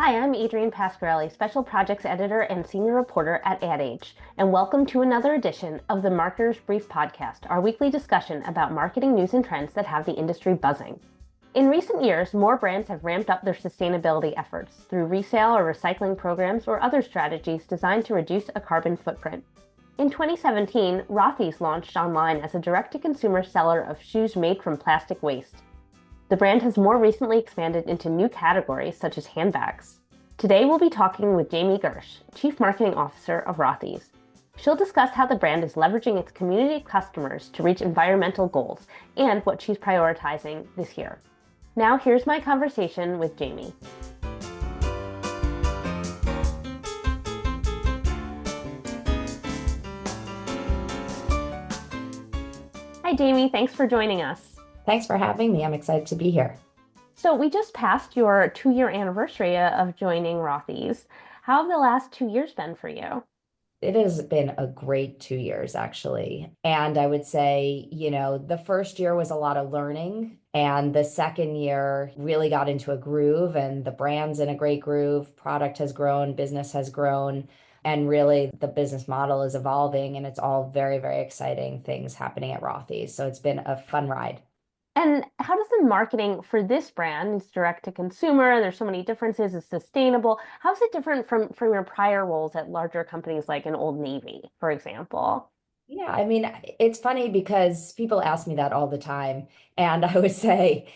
Hi, I'm Adrienne Pasquarelli, Special Projects Editor and Senior Reporter at Ad Age, and welcome to another edition of the Marketer's Brief Podcast, our weekly discussion about marketing news and trends that have the industry buzzing. In recent years, more brands have ramped up their sustainability efforts through resale or recycling programs or other strategies designed to reduce a carbon footprint. In 2017, Rothy's launched online as a direct-to-consumer seller of shoes made from plastic waste. The brand has more recently expanded into new categories such as handbags. Today we'll be talking with Jamie Gersch, Chief Marketing Officer of Rothy's. She'll discuss how the brand is leveraging its community of customers to reach environmental goals and what she's prioritizing this year. Now here's my conversation with Jamie. Hi Jamie, thanks for joining us. Thanks for having me. I'm excited to be here. So we just passed your 2-year anniversary of joining Rothy's. How have the last 2 years been for you? It has been a great 2 years, actually. And I would say, the first year was a lot of learning, and the second year really got into a groove, and the brand's in a great groove. Product has grown, business has grown, and really the business model is evolving, and it's all very, very exciting things happening at Rothy's. So it's been a fun ride. And how does the marketing for this brand, it's direct to consumer, there's so many differences, it's sustainable. How's it different from your prior roles at larger companies like an Old Navy, for example? Yeah, I mean, it's funny because people ask me that all the time. And I would say,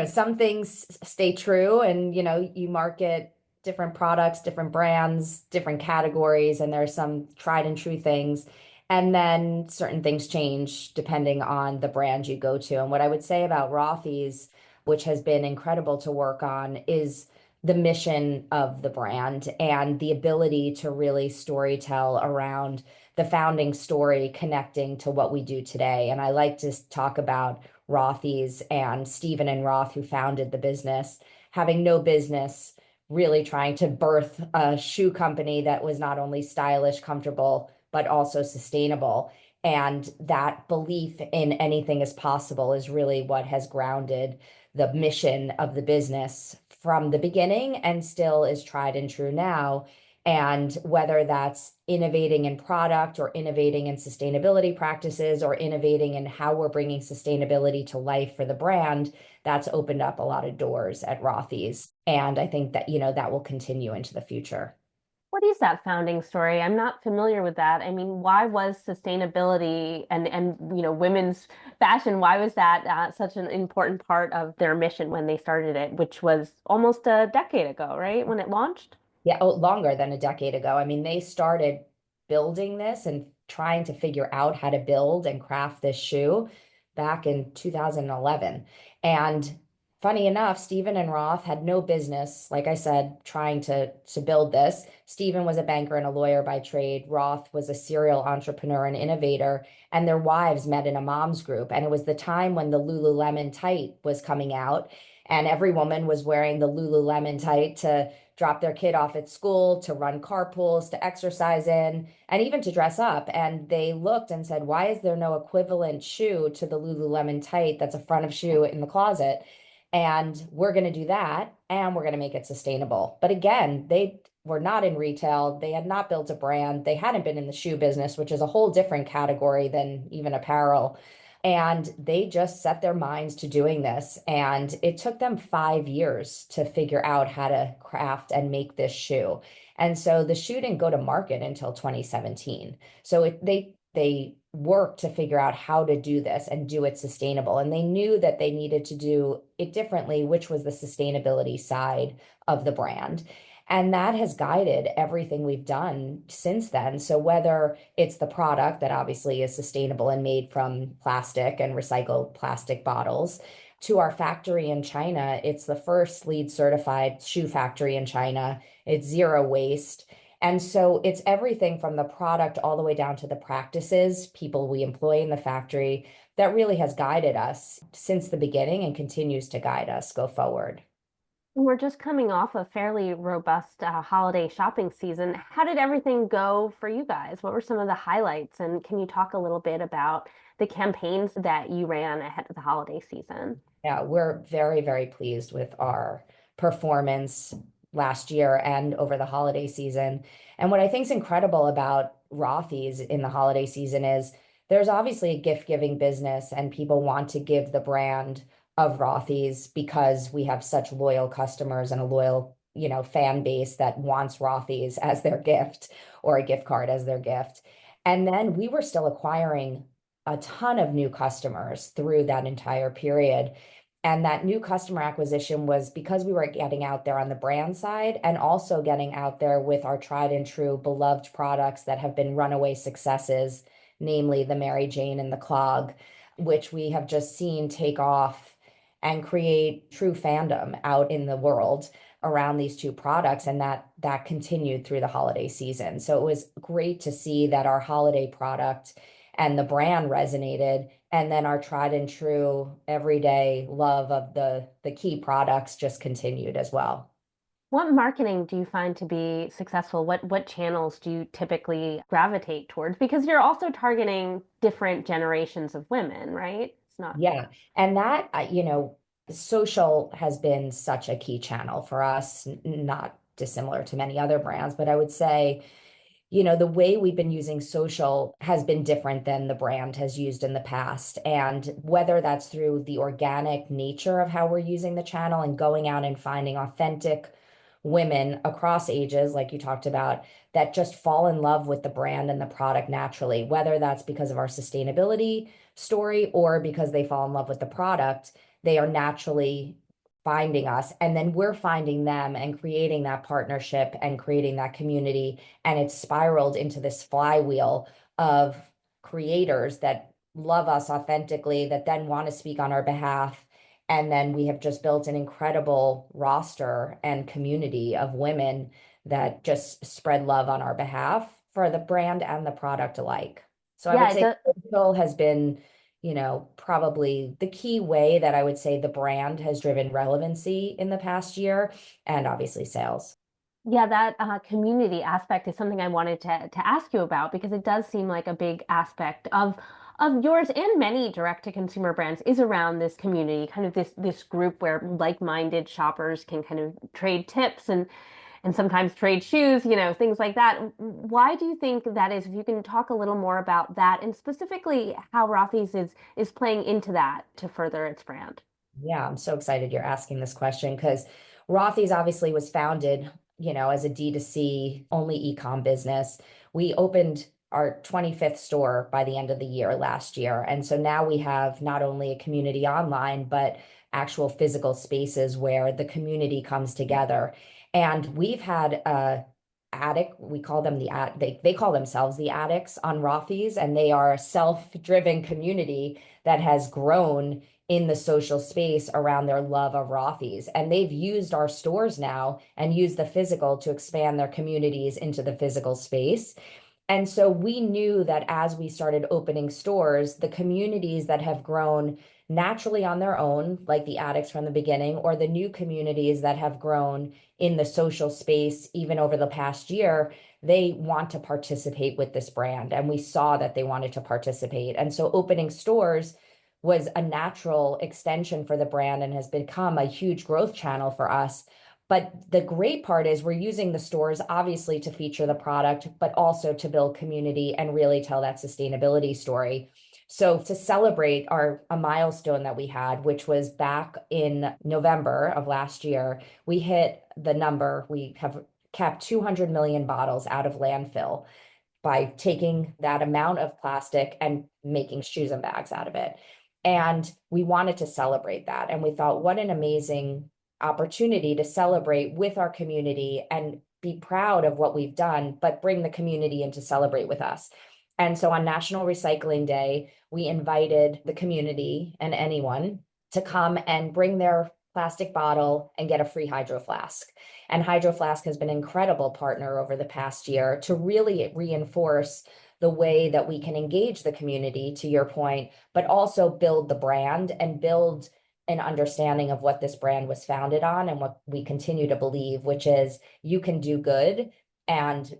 some things stay true and, you market different products, different brands, different categories, and there's some tried and true things. And then certain things change depending on the brand you go to. And what I would say about Rothy's, which has been incredible to work on, is the mission of the brand and the ability to really storytell around the founding story connecting to what we do today. And I like to talk about Rothy's and Stephen and Roth, who founded the business, having no business really trying to birth a shoe company that was not only stylish, comfortable, but also sustainable. And that belief in anything is possible is really what has grounded the mission of the business from the beginning and still is tried and true now. And whether that's innovating in product or innovating in sustainability practices or innovating in how we're bringing sustainability to life for the brand, that's opened up a lot of doors at Rothy's. And I think that, that will continue into the future. What is that founding story? I'm not familiar with that. I mean, why was sustainability and women's fashion, why was that such an important part of their mission when they started it, which was almost a decade ago, right? When it launched? Yeah, oh, longer than a decade ago. I mean, they started building this and trying to figure out how to build and craft this shoe back in 2011. And funny enough, Stephen and Roth had no business, like I said, trying to build this. Stephen was a banker and a lawyer by trade. Roth was a serial entrepreneur and innovator, and their wives met in a mom's group. And it was the time when the Lululemon tight was coming out, and every woman was wearing the Lululemon tight to drop their kid off at school, to run carpools, to exercise in, and even to dress up. And they looked and said, why is there no equivalent shoe to the Lululemon tight that's a front of shoe in the closet? And we're going to do that, and we're going to make it sustainable. But again, they were not in retail. They had not built a brand. They hadn't been in the shoe business, which is a whole different category than even apparel. And they just set their minds to doing this. And it took them 5 years to figure out how to craft and make this shoe. And so the shoe didn't go to market until 2017. So they worked to figure out how to do this and do it sustainable. And they knew that they needed to do it differently, which was the sustainability side of the brand. And that has guided everything we've done since then. So whether it's the product that obviously is sustainable and made from plastic and recycled plastic bottles, to our factory in China, it's the first LEED certified shoe factory in China. It's zero waste. And so it's everything from the product all the way down to the practices, people we employ in the factory, that really has guided us since the beginning and continues to guide us go forward. We're just coming off a fairly robust holiday shopping season. How did everything go for you guys? What were some of the highlights? And can you talk a little bit about the campaigns that you ran ahead of the holiday season? Yeah, we're very, very pleased with our performance last year and over the holiday season. And what I think is incredible about Rothy's in the holiday season is there's obviously a gift giving business, and people want to give the brand of Rothy's because we have such loyal customers and a loyal, fan base that wants Rothy's as their gift or a gift card as their gift. And then we were still acquiring a ton of new customers through that entire period. And that new customer acquisition was because we were getting out there on the brand side and also getting out there with our tried and true beloved products that have been runaway successes, namely the Mary Jane and the Clog, which we have just seen take off and create true fandom out in the world around these two products. And that continued through the holiday season. So it was great to see that our holiday product and the brand resonated, and then our tried and true everyday love of the key products just continued as well. What marketing do you find to be successful? What channels do you typically gravitate towards? Because you're also targeting different generations of women, right? It's not. Yeah. And that, social has been such a key channel for us, not dissimilar to many other brands, but I would say, the way we've been using social has been different than the brand has used in the past. And whether that's through the organic nature of how we're using the channel and going out and finding authentic women across ages, like you talked about, that just fall in love with the brand and the product naturally, whether that's because of our sustainability story or because they fall in love with the product, they are naturally finding us. And then we're finding them and creating that partnership and creating that community. And it's spiraled into this flywheel of creators that love us authentically, that then want to speak on our behalf. And then we have just built an incredible roster and community of women that just spread love on our behalf for the brand and the product alike. So I would Yeah, say social has been, probably the key way that I would say the brand has driven relevancy in the past year, and obviously sales. yeah, that community aspect is something I wanted to ask you about because it does seem like a big aspect of yours and many direct to consumer brands is around this community, kind of this group where like-minded shoppers can kind of trade tips and sometimes trade shoes, things like that. Why do you think that is? If you can talk a little more about that and specifically how Rothy's is playing into that to further its brand. Yeah, I'm so excited you're asking this question because Rothy's obviously was founded, as a D2C only e-com business. We opened our 25th store by the end of the year last year. And so now we have not only a community online, but actual physical spaces where the community comes together. And we've had addict, we call them they call themselves the addicts on Rothy's, and they are a self-driven community that has grown in the social space around their love of Rothy's. And they've used our stores now and used the physical to expand their communities into the physical space. And so we knew that as we started opening stores, the communities that have grown naturally on their own, like the addicts from the beginning, or the new communities that have grown in the social space, even over the past year, they want to participate with this brand. And we saw that they wanted to participate. And so opening stores was a natural extension for the brand and has become a huge growth channel for us. But the great part is we're using the stores obviously to feature the product, but also to build community and really tell that sustainability story. So to celebrate a milestone that we had, which was back in November of last year, we hit the number. We have kept 200 million bottles out of landfill by taking that amount of plastic and making shoes and bags out of it. And we wanted to celebrate that. And we thought, what an amazing opportunity to celebrate with our community and be proud of what we've done, but bring the community in to celebrate with us. And so on National Recycling Day, we invited the community and anyone to come and bring their plastic bottle and get a free Hydro Flask. And Hydro Flask has been an incredible partner over the past year to really reinforce the way that we can engage the community, to your point, but also build the brand and build an understanding of what this brand was founded on and what we continue to believe, which is you can do good and,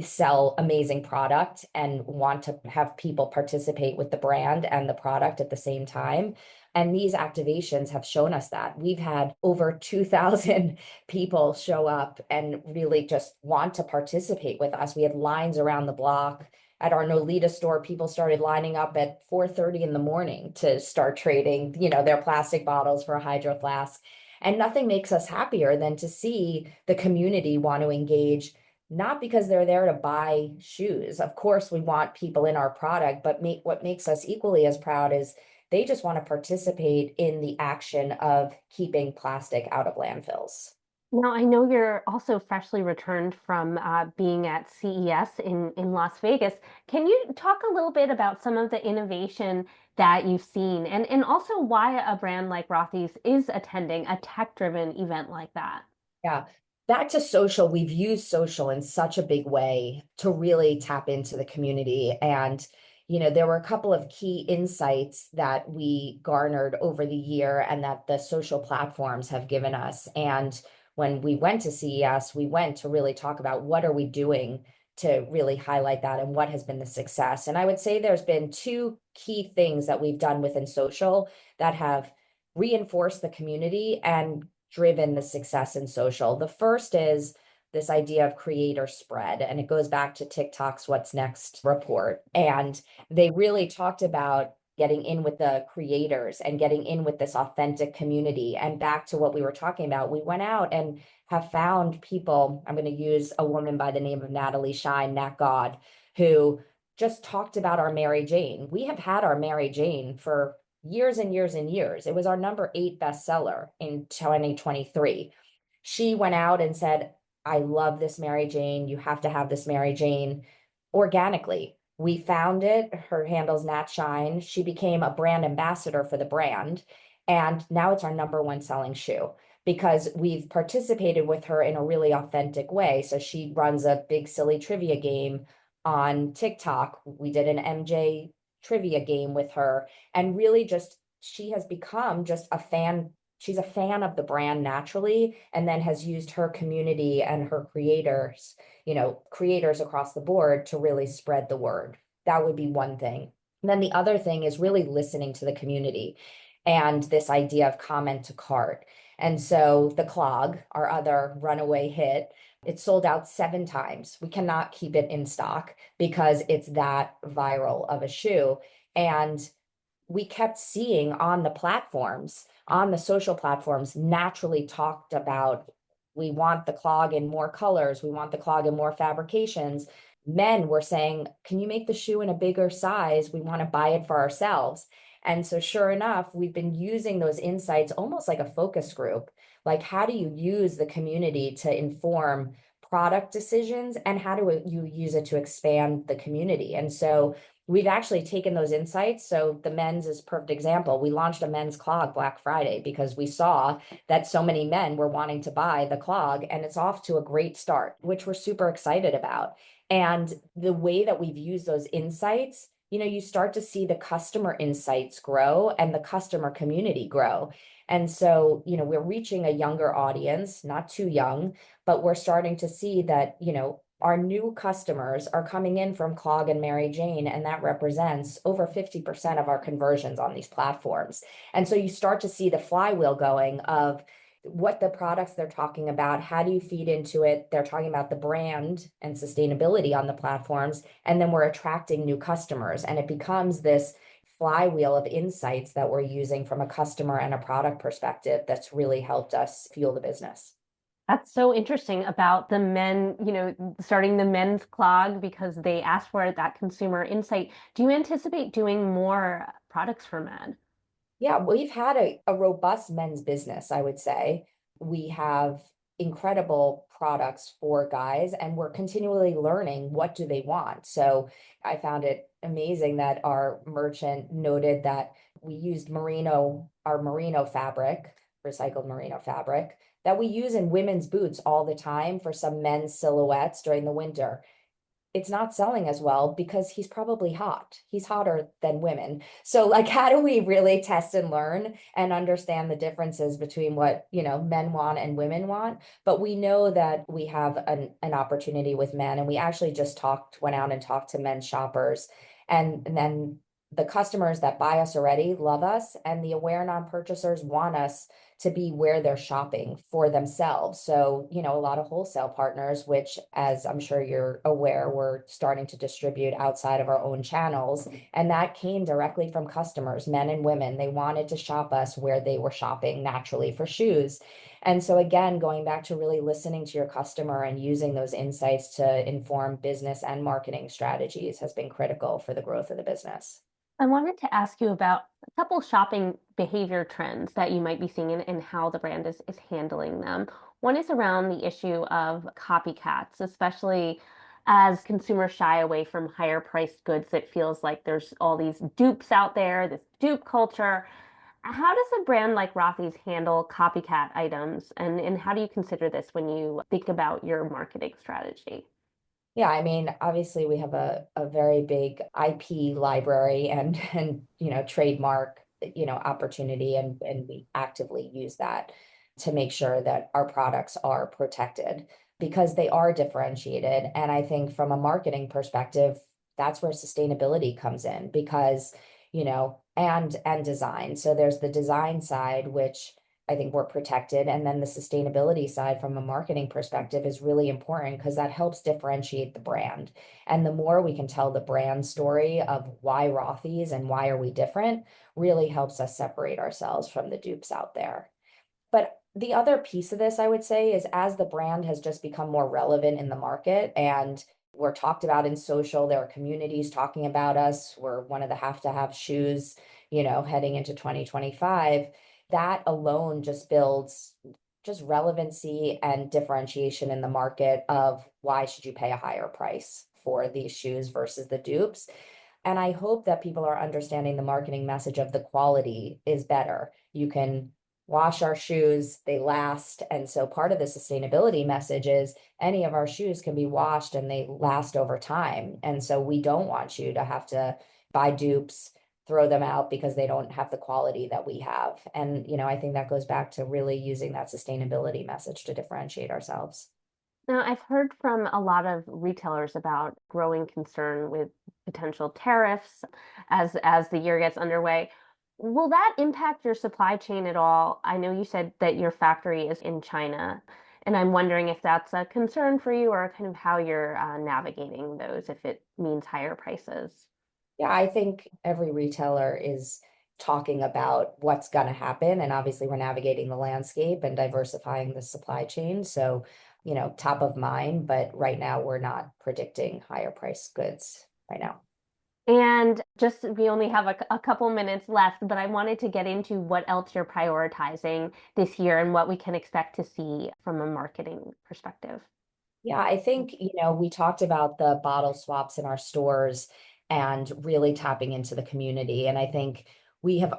sell amazing product and want to have people participate with the brand and the product at the same time. And these activations have shown us that. We've had over 2,000 people show up and really just want to participate with us. We had lines around the block. At our Nolita store, people started lining up at 4:30 in the morning to start trading, their plastic bottles for a hydro flask. And nothing makes us happier than to see the community want to engage, not because they're there to buy shoes. Of course, we want people in our product, but what makes us equally as proud is they just want to participate in the action of keeping plastic out of landfills. Now, I know you're also freshly returned from being at CES in Las Vegas. Can you talk a little bit about some of the innovation that you've seen and also why a brand like Rothy's is attending a tech-driven event like that? Yeah. Back to social, we've used social in such a big way to really tap into the community. And, there were a couple of key insights that we garnered over the year and that the social platforms have given us. And when we went to CES, we went to really talk about what are we doing to really highlight that and what has been the success. And I would say there's been two key things that we've done within social that have reinforced the community and driven the success in social. The first is this idea of creator spread, and it goes back to TikTok's What's Next report. And they really talked about getting in with the creators and getting in with this authentic community. And back to what we were talking about, we went out and have found people. I'm going to use a woman by the name of Natalie Shine, Nat God, who just talked about our Mary Jane. We have had our Mary Jane for years and years and years. It was our #8 bestseller in 2023. She went out and said, I love this Mary Jane. You have to have this Mary Jane organically. We found it. Her handle's Nat Shine. She became a brand ambassador for the brand. And now it's our #1 selling shoe because we've participated with her in a really authentic way. So she runs a big silly trivia game on TikTok. We did an MJ trivia game with her, and really just she has become just a fan. She's a fan of the brand naturally, and then has used her community and her creators, creators across the board to really spread the word. That would be one thing. And then the other thing is really listening to the community and this idea of comment to cart. And so the clog, our other runaway hit, it sold out 7 times. We cannot keep it in stock because it's that viral of a shoe. And we kept seeing on the platforms, on the social platforms, naturally talked about, we want the clog in more colors, we want the clog in more fabrications. Men were saying, can you make the shoe in a bigger size? We want to buy it for ourselves. And so sure enough, we've been using those insights almost like a focus group. Like, how do you use the community to inform product decisions, and how do you use it to expand the community? And so we've actually taken those insights. So the men's is a perfect example. We launched a men's clog Black Friday because we saw that so many men were wanting to buy the clog, and it's off to a great start, which we're super excited about. And the way that we've used those insights, you start to see the customer insights grow and the customer community grow. And so, we're reaching a younger audience, not too young, but we're starting to see that, our new customers are coming in from Clog and Mary Jane, and that represents over 50% of our conversions on these platforms. And so you start to see the flywheel going of what the products they're talking about, how do you feed into it? They're talking about the brand and sustainability on the platforms, and then we're attracting new customers, and it becomes this flywheel of insights that we're using from a customer and a product perspective that's really helped us fuel the business. That's so interesting about the men, starting the men's clog because they asked for that consumer insight. Do you anticipate doing more products for men? Yeah, we've had a robust men's business, I would say. We have incredible products for guys, and we're continually learning what do they want. So I found it amazing that our merchant noted that we used our merino fabric, recycled merino fabric, that we use in women's boots all the time for some men's silhouettes during the winter. it's not selling as well because he's probably hot. He's hotter than women. So like, how do we really test and learn and understand the differences between what, men want and women want? But we know that we have an opportunity with men, and we actually just went out and talked to men's shoppers, and then the customers that buy us already love us, and the aware non-purchasers want us to be where they're shopping for themselves. So, a lot of wholesale partners, which, as I'm sure you're aware, we're starting to distribute outside of our own channels. And that came directly from customers, men and women. They wanted to shop us where they were shopping naturally for shoes. And so, again, going back to really listening to your customer and using those insights to inform business and marketing strategies has been critical for the growth of the business. I wanted to ask you about a couple shopping behavior trends that you might be seeing and how the brand is handling them. One is around the issue of copycats, especially as consumers shy away from higher priced goods. It feels like there's all these dupes out there, this dupe culture. How does a brand like Rothy's handle copycat items, and how do you consider this when you think about your marketing strategy? Yeah, I mean, obviously we have a very big IP library and trademark, opportunity, and we actively use that to make sure that our products are protected because they are differentiated. And I think from a marketing perspective, that's where sustainability comes in because, and design. So there's the design side, which I think we're protected. And then the sustainability side from a marketing perspective is really important because that helps differentiate the brand. And the more we can tell the brand story of why Rothy's and why are we different really helps us separate ourselves from the dupes out there. But the other piece of this, I would say, is as the brand has just become more relevant in the market and we're talked about in social, there are communities talking about us. We're one of the have to have shoes, heading into 2025. That alone just builds just relevancy and differentiation in the market of why should you pay a higher price for these shoes versus the dupes. And I hope that people are understanding the marketing message of the quality is better. You can wash our shoes, they last. And so part of the sustainability message is any of our shoes can be washed and they last over time. And so we don't want you to have to buy dupes, throw them out because they don't have the quality that we have. And, I think that goes back to really using that sustainability message to differentiate ourselves. Now, I've heard from a lot of retailers about growing concern with potential tariffs as the year gets underway. Will that impact your supply chain at all? I know you said that your factory is in China, and I'm wondering if that's a concern for you or kind of how you're navigating those if it means higher prices. Yeah, I think every retailer is talking about what's going to happen. And obviously, we're navigating the landscape and diversifying the supply chain. So, top of mind. But right now, we're not predicting higher price goods right now. And just we only have a couple minutes left, but I wanted to get into what else you're prioritizing this year and what we can expect to see from a marketing perspective. Yeah, I think, we talked about the bottle swaps in our stores and really tapping into the community. And I think we have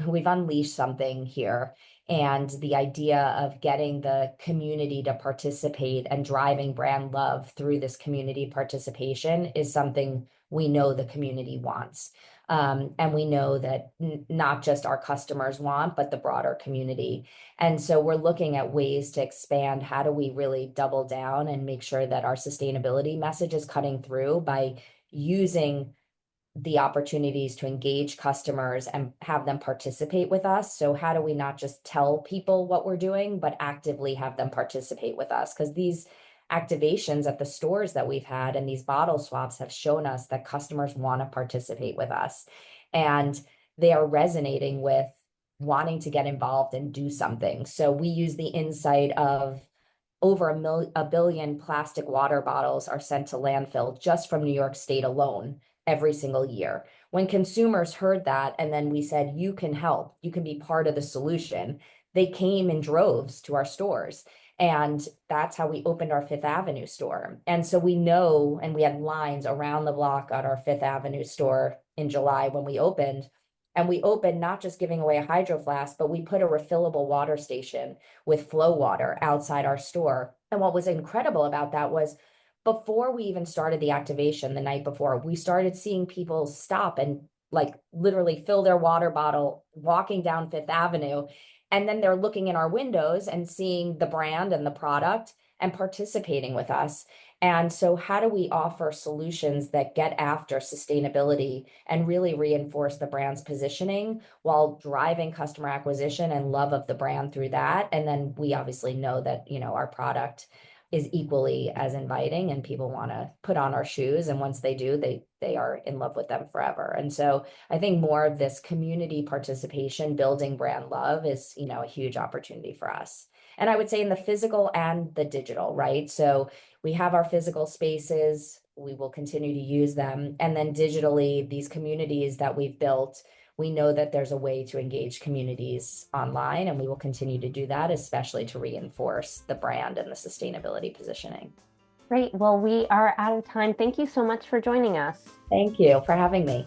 we've unleashed something here. And the idea of getting the community to participate and driving brand love through this community participation is something we know the community wants. And we know that not just our customers want, but the broader community. And so we're looking at ways to expand. How do we really double down and make sure that our sustainability message is cutting through by using the opportunities to engage customers and have them participate with us? So how do we not just tell people what we're doing, but actively have them participate with us? Because these activations at the stores that we've had and these bottle swaps have shown us that customers want to participate with us. And they are resonating with wanting to get involved and do something. So we use the insight of over a billion plastic water bottles are sent to landfill just from New York State alone every single year. When consumers heard that, and then we said, you can help, you can be part of the solution, they came in droves to our stores. And that's how we opened our Fifth Avenue store. And so we know, and we had lines around the block at our Fifth Avenue store in July when we opened. And we opened not just giving away a hydro flask, but we put a refillable water station with flow water outside our store. And what was incredible about that was before we even started the activation the night before, we started seeing people stop and like literally fill their water bottle walking down Fifth Avenue. And then they're looking in our windows and seeing the brand and the product and participating with us. And so, how do we offer solutions that get after sustainability and really reinforce the brand's positioning while driving customer acquisition and love of the brand through that? And then we obviously know that, our product is equally as inviting and people want to put on our shoes. And once they do, they are in love with them forever. And so I think more of this community participation, building brand love is, a huge opportunity for us. And I would say in the physical and the digital, right? So we have our physical spaces, we will continue to use them. And then digitally, these communities that we've built, we know that there's a way to engage communities online, and we will continue to do that, especially to reinforce the brand and the sustainability positioning. Great. Well, we are out of time. Thank you so much for joining us. Thank you for having me.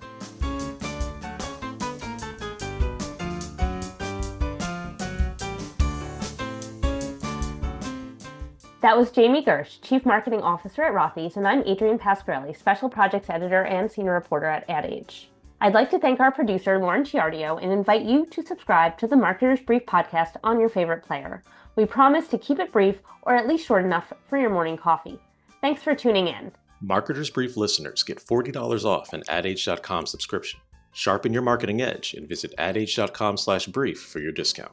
That was Jamie Gersch, Chief Marketing Officer at Rothy, and I'm Adrienne Pasquarelli, Special Projects Editor and Senior Reporter at Ad Age. I'd like to thank our producer, Lauren Ciardio, and invite you to subscribe to the Marketer's Brief podcast on your favorite player. We promise to keep it brief, or at least short enough for your morning coffee. Thanks for tuning in. Marketer's Brief listeners get $40 off an adage.com subscription. Sharpen your marketing edge and visit adage.com/brief for your discount.